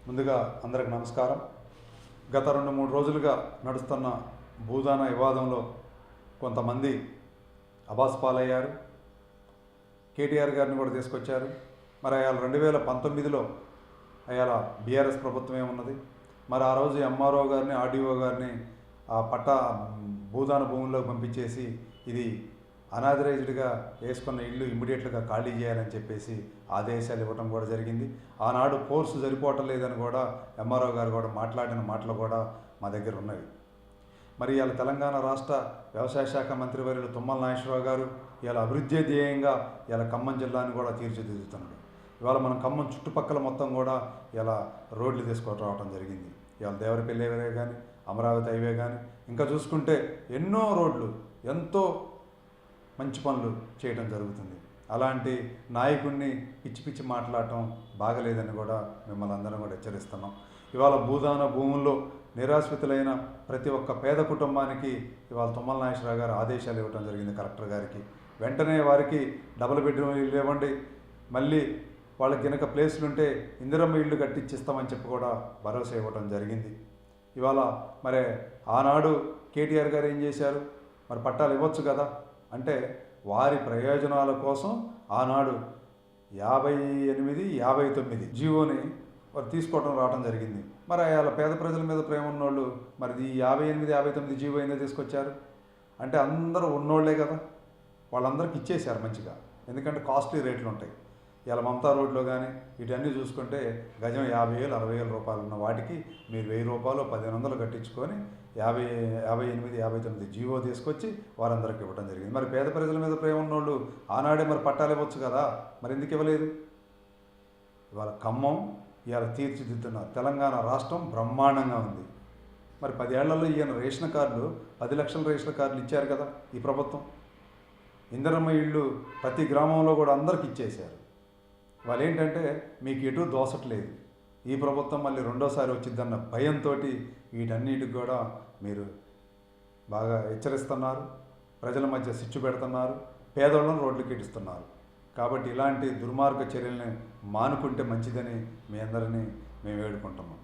ముందుగా అందరికి నమస్కారం. గత 2-3 రోజులుగా నడుస్తున్న భూదాన వివాదంలో కొంతమంది అబాస్పాలయ్యారు. కేటీఆర్ గారిని కూడా తీసుకొచ్చారు. మరి అయాల 2019లో అయాల బీఆర్ఎస్ ప్రభుత్వమే ఉన్నది. మరి ఆ రోజు ఎంఆర్ఓ గారిని, ఆర్డీఓ గారిని ఆ భూదాన భూముల్లోకి పంపించేసి ఇది అనాథరైజ్డ్గా వేసుకున్న ఇల్లు ఇమ్మీడియట్గా ఖాళీ చేయాలని చెప్పేసి ఆదేశాలు ఇవ్వడం కూడా జరిగింది. ఆనాడు ఫోర్స్ సరిపోవటం లేదని కూడా ఎంఆర్ఓ గారు కూడా మాట్లాడిన మాటలు కూడా మా దగ్గర ఉన్నవి. మరి ఇవాళ తెలంగాణ రాష్ట్ర వ్యవసాయ శాఖ మంత్రివర్యులు తుమ్మల నాగేశ్వరరావు గారు ఇవాళ అభివృద్ధి ధ్యేయంగా ఇవాళ ఖమ్మం జిల్లాని కూడా తీర్చిదిద్దుతున్నాడు. ఇవాళ మనం ఖమ్మం చుట్టుపక్కల మొత్తం కూడా ఇలా రోడ్లు తీసుకొని రావడం జరిగింది. ఇవాళ దేవరపల్లి హైవే కానీ, అమరావతి హైవే కానీ, ఇంకా చూసుకుంటే ఎన్నో రోడ్లు ఎంతో మంచి పనులు చేయడం జరుగుతుంది. అలాంటి నాయకుడిని పిచ్చి పిచ్చి మాట్లాడటం బాగలేదని కూడా మిమ్మల్ని అందరం కూడా హెచ్చరిస్తున్నాం. ఇవాళ భూదాన భూముల్లో నిరాశ్రితులైన ప్రతి ఒక్క పేద కుటుంబానికి ఇవాళ తుమ్మల నాగేశ్వరరావు గారు ఆదేశాలు ఇవ్వడం జరిగింది కలెక్టర్ గారికి. వెంటనే వారికి డబుల్ బెడ్రూమ్ ఇల్లు ఇవ్వండి, మళ్ళీ వాళ్ళకి గనక ప్లేస్లు ఉంటే ఇందిరమ్మ ఇల్లు కట్టించిస్తామని చెప్పి కూడా భరోసా ఇవ్వడం జరిగింది. ఇవాళ మరి ఆనాడు కేటీఆర్ గారు ఏం చేశారు, మరి పట్టాలు ఇవ్వచ్చు కదా అంటే వారి ప్రయోజనాల కోసం ఆనాడు 58, 59 జీవోని వారు తీసుకోవడం రావడం జరిగింది. మరి అలా పేద ప్రజల మీద ప్రేమ ఉన్నోళ్ళు మరి ఈ 58, 59 జీవో అయినా తీసుకొచ్చారు అంటే అందరూ ఉన్నోళ్లే కదా, వాళ్ళందరికీ ఇచ్చేశారు మంచిగా. ఎందుకంటే కాస్ట్లీ రేట్లు ఉంటాయి. ఇలా మమతా రోడ్లో కానీ వీటన్నీ చూసుకుంటే గజం 50,000, 60,000 రూపాయలు ఉన్న వాటికి మీరు 1,000 రూపాయలు 1,500 కట్టించుకొని 58, 59 జీవో తీసుకొచ్చి వారందరికీ ఇవ్వడం జరిగింది. మరి పేద ప్రజల మీద ప్రేమ ఉన్నోళ్ళు ఆనాడే మరి పట్టాలు ఇవ్వచ్చు కదా, మరి ఎందుకు ఇవ్వలేదు? ఇవాళ ఖమ్మం ఇవాళ తీర్చిదిద్దున్నారు. తెలంగాణ రాష్ట్రం బ్రహ్మాండంగా ఉంది. మరి 10 ఏళ్లలో ఈయన రేషన్ కార్డులు 10 లక్షల రేషన్ కార్డులు ఇచ్చారు కదా ఈ ప్రభుత్వం. ఇందిరమ్మ ఇళ్ళు ప్రతి గ్రామంలో కూడా అందరికి ఇచ్చేశారు. వాళ్ళు ఏంటంటే మీకు ఎటు దోసట్లేదు, ఈ ప్రభుత్వం మళ్ళీ రెండోసారి వచ్చిద్దన్న భయంతో వీటన్నిటికి కూడా మీరు బాగా హెచ్చరిస్తున్నారు. ప్రజల మధ్య సిచ్చు పెడుతున్నారు, పేదోళ్ళను రోడ్లకు ఎడుస్తున్నారు. కాబట్టి ఇలాంటి దుర్మార్గ చర్యల్ని మానుకుంటే మంచిదని మీ అందరినీ మేము వేడుకుంటున్నాం.